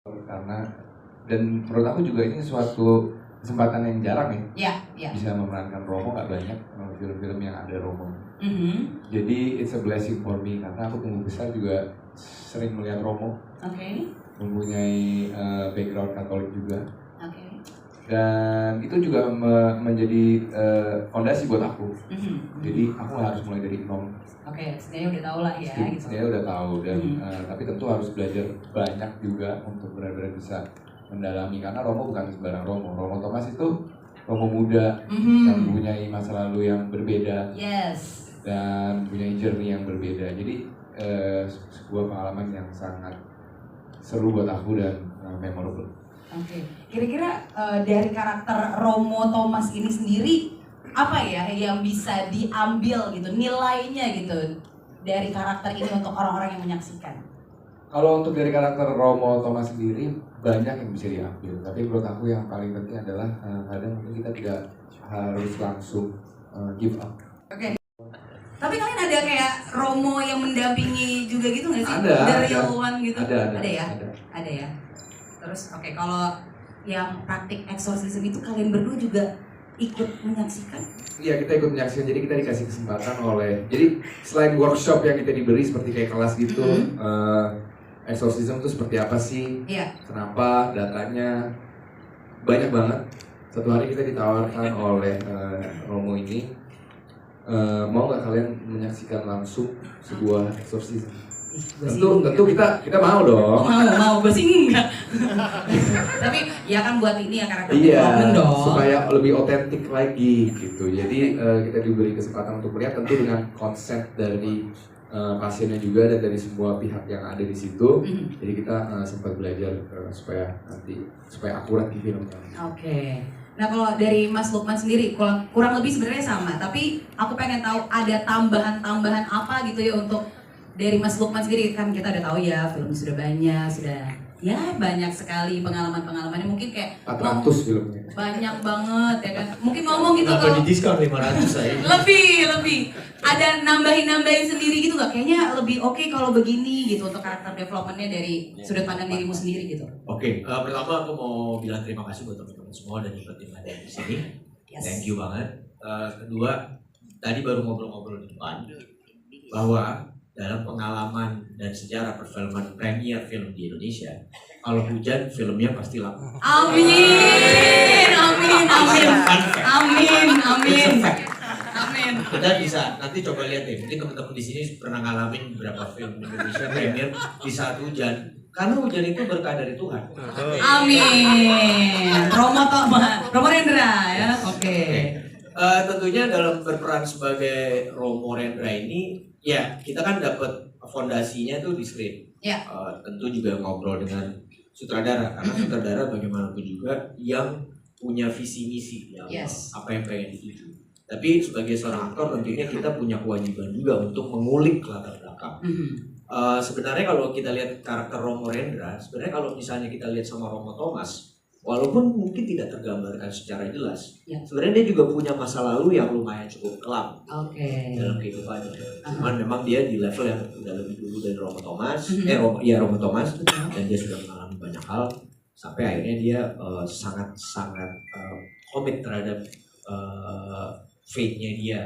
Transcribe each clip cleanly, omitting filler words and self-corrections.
karena dan menurut aku juga ini suatu kesempatan yang jarang ya. Bisa memerankan Romo, nggak banyak film-film yang ada Romo. Jadi it's a blessing for me karena aku tumbuh besar juga sering melihat Romo. Mempunyai background Katolik juga. Dan itu juga menjadi fondasi buat aku. Jadi aku nggak harus mulai dari nol. Setidaknya udah tahu lah ya. Setidaknya udah tahu dan tapi tentu harus belajar banyak juga untuk benar-benar bisa mendalami karena Romo bukan sembarang Romo. Romo Thomas itu Romo muda yang mempunyai masa lalu yang berbeda. Dan punya journey yang berbeda. Jadi sebuah pengalaman yang sangat seru buat aku dan memorable. Kira-kira dari karakter Romo Thomas ini sendiri apa ya yang bisa diambil gitu, nilainya gitu dari karakter ini untuk orang-orang yang menyaksikan? Kalau untuk dari karakter Romo Thomas sendiri banyak yang bisa diambil, tapi menurut aku yang paling penting adalah kadang mungkin kita tidak harus langsung give up. Tapi kalian ada kayak Romo yang mendampingi juga gitu nggak sih? Ada. The real one gitu? Ada ya. Terus kalau yang praktik eksorsisme itu kalian berdua juga ikut menyaksikan? Iya, kita ikut menyaksikan. Jadi kita dikasih kesempatan jadi selain workshop yang kita diberi seperti kayak kelas gitu, exorcism itu seperti apa sih? Kenapa? Datanya banyak banget. Satu hari kita ditawarkan oleh Romo ini, mau nggak kalian menyaksikan langsung sebuah exorcism? Tentu kita mau dong. Mau, gue sih enggak. Tapi ya kan buat ini ya karakter development dong. Supaya lebih otentik lagi gitu. Jadi kita diberi kesempatan untuk melihat tentu dengan konsep dari pasiennya juga dan dari semua pihak yang ada di situ. Jadi kita sempat belajar supaya akurat di filmnya. Nah kalau dari Mas Lukman sendiri kurang lebih sebenarnya sama, tapi aku pengen tahu ada tambahan-tambahan apa gitu ya untuk dari Mas Lukman sendiri. Kan kita udah tahu ya film sudah banyak, banyak sekali pengalaman-pengalamannya, mungkin kayak 400 filmnya. Banyak banget ya kan. Mungkin ngomong gitu kalau di diskon 500 saya. Lebih. Ada nambahin sendiri gitu nggak? Kayaknya lebih oke kalau begini gitu untuk karakter developmentnya dari sudut pandang dirimu sendiri gitu. Pertama aku mau bilang terima kasih buat teman-teman semua dan tim ada di sini. Thank you banget. Kedua, tadi baru ngobrol-ngobrol di depan bahwa dalam pengalaman dan sejarah perfilman premier film di Indonesia, kalau hujan filmnya pasti laku. Amin. Kita bisa nanti coba lihat deh, mungkin teman-teman di sini pernah ngalamin beberapa film Indonesia premier di saat hujan, karena hujan itu berkah dari Tuhan. Amin. Romo Rendra ya. Tentunya dalam berperan sebagai Romo Rendra ini, ya kita kan dapat fondasinya tuh di screen. Tentu juga ngobrol dengan sutradara, karena sutradara bagaimanapun juga yang punya visi misi yang apa yang pengen dituju. Tapi sebagai seorang aktor tentunya kita punya kewajiban juga untuk mengulik latar belakang. Sebenarnya kalau kita lihat karakter Romo Rendra, sebenarnya kalau misalnya kita lihat sama Romo Thomas, walaupun mungkin tidak tergambarkan secara jelas, sebenarnya dia juga punya masa lalu yang lumayan cukup kelam dalam kehidupannya. Cuman memang dia di level yang udah lebih dulu dari Romo Thomas, Romo Thomas, dan dia sudah mengalami banyak hal sampai akhirnya dia sangat komit terhadap faith-nya dia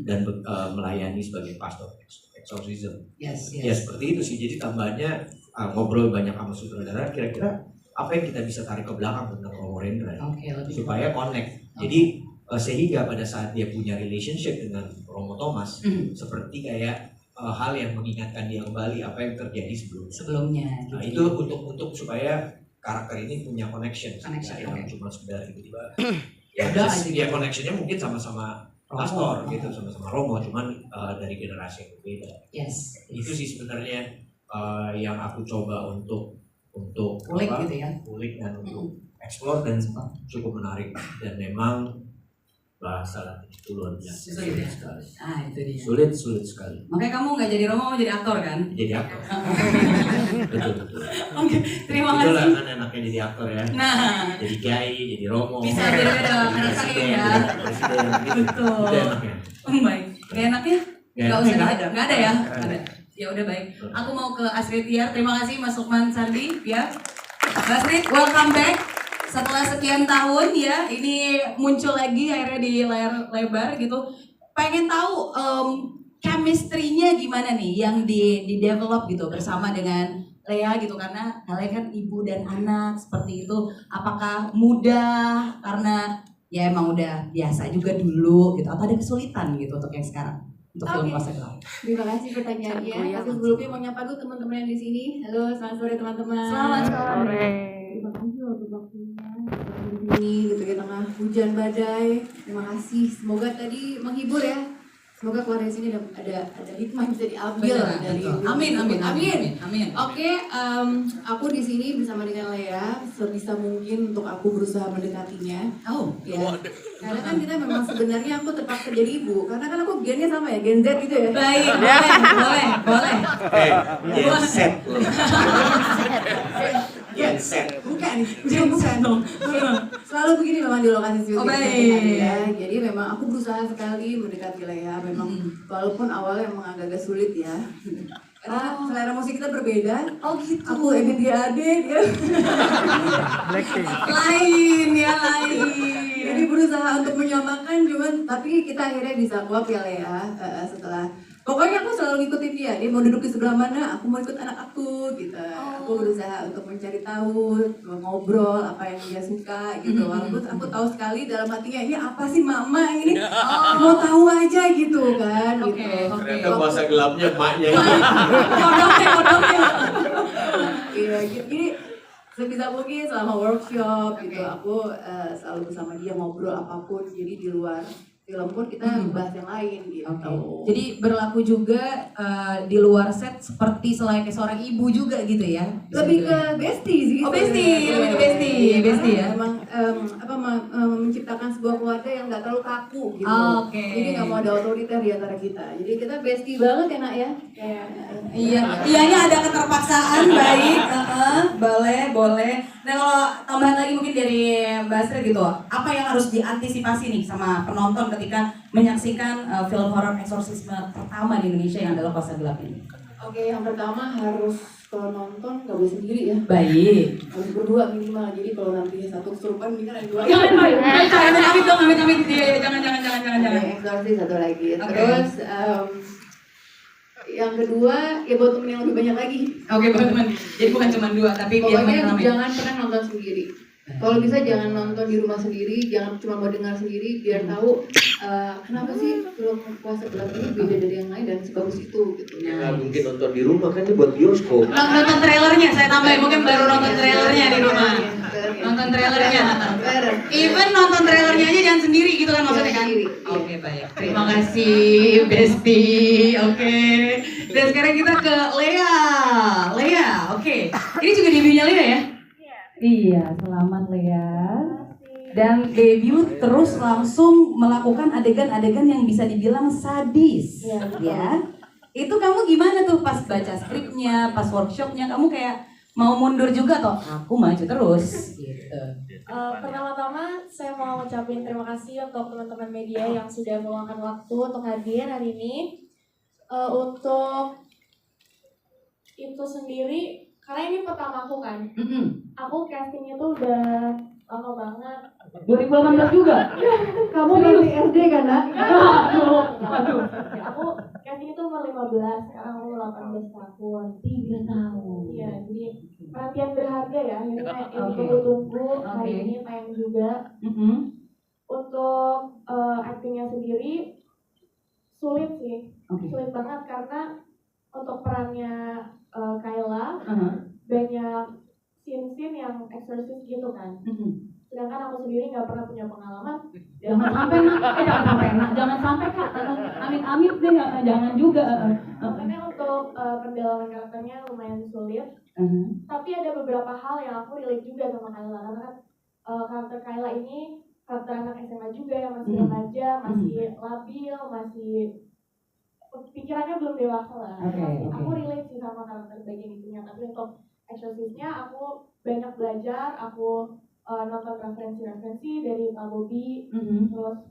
dan melayani sebagai pastor exorcism. Ya seperti itu sih. Jadi tambahnya ngobrol banyak sama sutradara, kira-kira apa yang kita bisa tarik ke belakang tentang Romo Rendra supaya connect. Jadi sehingga pada saat dia punya relationship dengan Romo Thomas, seperti kayak hal yang mengingatkan dia kembali apa yang terjadi sebelumnya. Itu untuk supaya karakter ini punya connection. Yang cuma sekedar tiba-tiba ya connectionnya mungkin sama-sama pastor gitu, sama-sama Romo, cuman dari generasi yang berbeda. Itu sih sebenarnya yang aku coba untuk kulik gitu ya, kulik dan untuk explore, dan cukup menarik, dan memang bahasa Latin itu luar biasa sulit sekali. Itu dia. Sulit sekali. Makanya kamu nggak jadi Romo, mau jadi aktor kan? Jadi aktor. Betul. Terima kasih. Itulah kan enaknya jadi aktor ya. Jadi kiai, jadi Romo. Bisa beda-beda presiden ya. Betul. Itu enaknya. Baik. Gak enaknya? Nggak usah. Nggak ada ya. Ya udah baik. Aku mau ke Asri Tiar. Terima kasih Mas Lukman Sardi ya. Mbak Sri, welcome back. Setelah sekian tahun ya, ini muncul lagi akhirnya di layar lebar gitu. Pengen tahu chemistry-nya gimana nih yang di-develop gitu bersama dengan Lea gitu, karena kalian kan ibu dan anak seperti itu. Apakah mudah karena ya emang udah biasa juga dulu gitu, atau ada kesulitan gitu untuk yang sekarang? Untuk film Kuasa Gelap. Terima kasih pertanyaannya. Tapi sebelumnya mau nyapa dulu teman-teman yang di sini. Halo, selamat sore teman-teman. Selamat sore. Terima kasih untuk waktunya di sini gitu di tengah hujan badai. Terima kasih. Semoga tadi menghibur ya. Semoga keluar dari sini ada hikmah yang bisa diambil dari Amin. Oke, aku di sini bersama dengan Lea sebisa mungkin untuk aku berusaha mendekatinya. Oh, ya. Karena kan kita memang sebenarnya aku terpaksa jadi ibu. Karena kan aku gennya sama ya, Gen Z gitu ya. Baik, boleh. Genset loh. Genset. Bukan dong. Selalu begini memang di lokasi syuting. Baik. Ya. Jadi memang aku berusaha sekali mendekati Lea. Memang walaupun awalnya memang agak sulit ya. Karena selera musik kita berbeda. Oh gitu. Aku EBTAD, dia Lain. jadi berusaha untuk menyamakan, tapi kita akhirnya bisa klop ya Lea. Setelah pokoknya aku selalu ngikutin dia mau duduk di sebelah mana, aku mau ikut anak aku gitu. Aku berusaha untuk mencari tahu, ngobrol apa yang dia suka gitu. Walaupun aku tahu sekali dalam hatinya ini apa sih mama ini, mau tahu aja gitu kan. Gitu. Ternyata Kuasa Gelapnya emaknya. Kodoknya. Iya, jadi sebisa mungkin selama workshop gitu aku selalu bersama dia ngobrol apapun. Jadi di luar film pun kita bahas yang lain gitu. Jadi berlaku juga di luar set seperti selain seorang ibu juga gitu ya? Lebih ke bestie sih. Oh bestie ya. Emang menciptakan sebuah keluarga yang nggak terlalu kaku gitu. Jadi nggak mau ada otoriter di antara kita. Jadi kita bestie banget ya nak ya. Iyanya ada keterpaksaan. Baik. Boleh. Nah kalau tambahan lagi mungkin dari Mbak Sri gitu, apa yang harus diantisipasi nih sama penonton ketika menyaksikan film horor eksorsisme pertama di Indonesia yang adalah Kuasa Gelap ini? Oke, yang pertama harus kalau nonton nggak boleh sendiri ya. Baik. Harus berdua minimal. Jadi kalau nanti satu kesurupan mendingan ada dua. Jangan. Jangan. Eksorsis satu lagi. Terus yang kedua ya buat temen yang lebih banyak lagi. Oke, buat teman. Jadi bukan cuma 2 tapi biar pokoknya ramai. jangan pernah nonton sendiri. Kalau bisa jangan nonton di rumah sendiri, jangan cuma mau dengar sendiri biar tahu kenapa sih film Kuasa Gelap ini beda dari yang lain dan sebagus itu gitu. Nggak mungkin nonton di rumah kan ini buat bioskop. Nonton trailernya, saya tambahin mungkin baru nonton trailernya di rumah. Nonton trailernya. Even nonton trailernya aja jangan sendiri gitu kan maksudnya kan? Oke, baik. Terima kasih Besti. Oke. Dan sekarang kita ke Lea. Oke. Ini juga debutnya Lea ya? Iya, selamat Lea. Dan debut terus langsung melakukan adegan-adegan yang bisa dibilang sadis. Ya. Itu kamu gimana tuh pas baca skripnya, pas workshopnya, kamu kayak mau mundur juga toh? Aku maju terus. Gitu. Pertama-tama saya mau ngucapin terima kasih untuk teman-teman media yang sudah meluangkan waktu untuk hadir hari ini. Untuk itu sendiri, karena ini pertama aku kan. Aku castingnya tuh udah lama banget. 2018 juga? Kamu dari SD kan nak? Aduh. Aku casting itu umur 15, sekarang umur 18 tahun. 3 tahun. Iya, jadi perhatian berharga ya. Ini yang tunggu-tunggu, hari ini tayang juga. Untuk actingnya sendiri sulit sih. Sulit banget karena untuk perannya Kayla banyak scene-scene yang eksorsis gitu kan. Sedangkan aku sendiri nggak pernah punya pengalaman. Jangan sampai kak. Amit deh, jangan juga. Makanya untuk pendalaman karakternya lumayan sulit. Tapi ada beberapa hal yang aku relate juga sama Kayla karena kan karakter Kayla ini karakter anak SMA juga yang masih remaja, masih labil, masih pikirannya belum dewasa lah. Aku relate sih sama karakter bagian itunya. Tapi untuk eksorsisnya aku banyak belajar, aku nonton referensi dari Pak Bobi, terus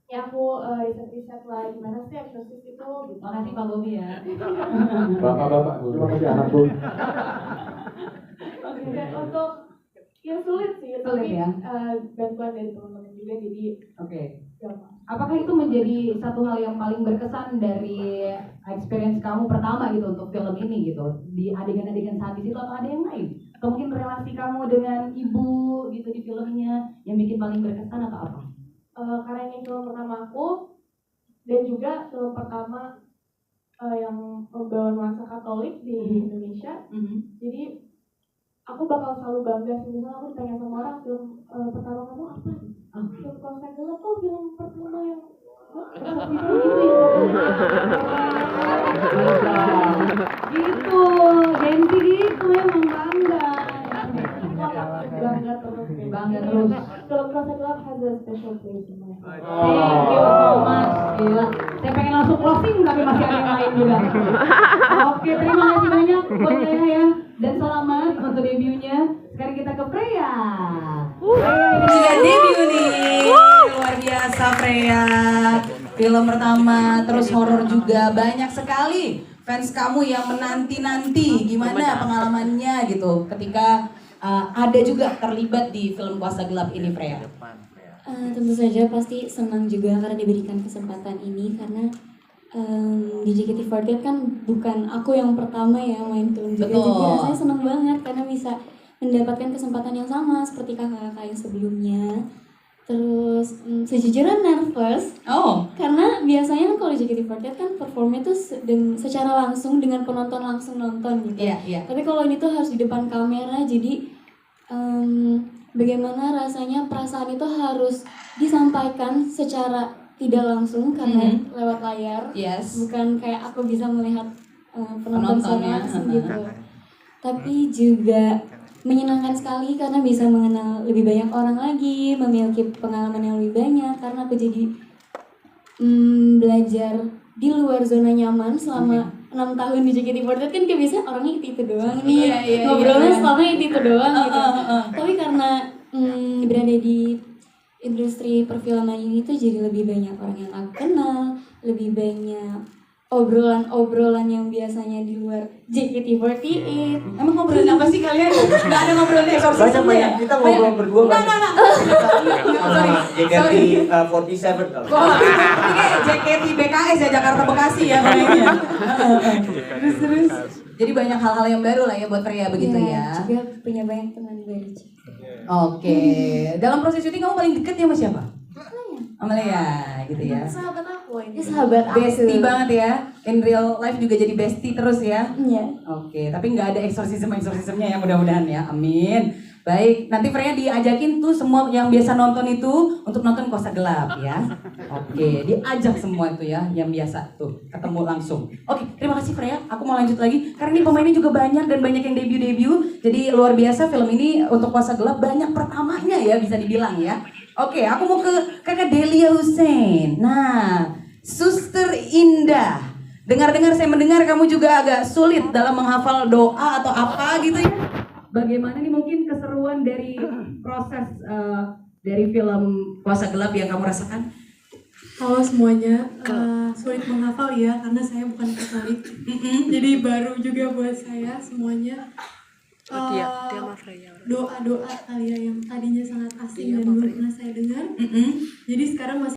ya aku riset lah gimana sih eksorsis itu. Makasih Pak Bobi ya. Bapak-bapak, terima kasih anakku. Dan untuk Ya sulit sih, Sulit tapi ya? bantuan dari teman-teman juga jadi Oke. gampang. Apakah itu menjadi satu hal yang paling berkesan dari experience kamu pertama gitu untuk film ini gitu? Di adegan-adegan saat di situ atau ada yang lain? Atau mungkin relasi kamu dengan ibu gitu di filmnya yang bikin paling berkesan atau apa? Karena ini film pertama aku dan juga film pertama yang membawa nuansa Katolik di Indonesia. Jadi aku bakal selalu bangga sih, misalnya aku ditanya sama orang film pertama kamu apa? Film Kuasa Gelap, oh film pertama yang gitu ya. Gitu, Gensi gitu emang bangga. Bangga terus. Bangga terus. Film Kuasa Gelap has a special place in my heart. Thank you so much. Gila. Saya pengen langsung closing tapi masih ada yang lain juga. Oke, terima kasih banyak buat saya ya. Dan selamat untuk debutnya. Sekarang kita ke Freya. Freya ini juga debut nih. Luar biasa Freya. Film pertama, terus horor juga banyak sekali fans kamu yang menanti-nanti. Gimana pengalamannya gitu ketika ada juga terlibat di film Kuasa Gelap ini Freya? Tentu saja pasti senang juga karena diberikan kesempatan ini karena di JKT48 kan bukan aku yang pertama ya main film juga. Betul. Jadi rasanya senang banget karena bisa mendapatkan kesempatan yang sama seperti kakak-kakak yang sebelumnya. Terus sejujurnya nervous karena biasanya kan kalau di JKT48 kan performnya tuh secara langsung dengan penonton langsung nonton gitu. Tapi kalau ini tuh harus di depan kamera, jadi bagaimana rasanya perasaan itu harus disampaikan secara tidak langsung karena lewat layar, bukan kayak aku bisa melihat penonton secara langsung gitu. Tapi juga menyenangkan sekali karena bisa mengenal lebih banyak orang lagi, memiliki pengalaman yang lebih banyak karena aku jadi belajar di luar zona nyaman selama 6 tahun di JKT48 kan kayak biasa orangnya itu doang nih, ngobrolnya selama itu doang gitu. Tapi karena berada di industri perfilman ini tuh jadi lebih banyak orang yang aku kenal, lebih banyak obrolan-obrolan yang biasanya di luar JKT48. Emang ngobrolin apa sih kalian? Gak ada ngobrolin eksorsisme ya? Kita ngobrol berdua Enggak. JKT47 kalau. JKT BKS ya, Jakarta Bekasi ya mainnya. Terus. Jadi banyak hal-hal yang baru lah ya buat Freya begitu ya. Juga punya banyak teman baru. Oke. Dalam proses syuting kamu paling deket ya sama siapa? Amalia gitu ya. Sahabat aku ini. Sahabat aku. Bestie banget ya. In real life juga jadi bestie terus ya. Iya. Oke, tapi nggak ada eksorsismnya ya mudah-mudahan ya. Amin. Baik, nanti Freya diajakin tuh semua yang biasa nonton itu untuk nonton Kuasa Gelap ya. Oke, diajak semua tuh ya yang biasa tuh ketemu langsung. Oke, terima kasih Freya. Aku mau lanjut lagi karena ini pemainnya juga banyak dan banyak yang debut. Jadi luar biasa film ini untuk Kuasa Gelap banyak pertamanya ya bisa dibilang ya. Oke, aku mau ke Kakak Delia Hussein. Nah, Suster Indah. Dengar-dengar saya mendengar kamu juga agak sulit dalam menghafal doa atau apa gitu ya. Bagaimana nih mungkin keseruan dari proses dari film Kuasa Gelap yang kamu rasakan? Halo semuanya, sulit menghafal ya karena saya bukan Katolik. Jadi baru juga buat saya semuanya. Doa-doa kalian yang tadinya sangat asing dan belum pernah saya dengar. Jadi sekarang masih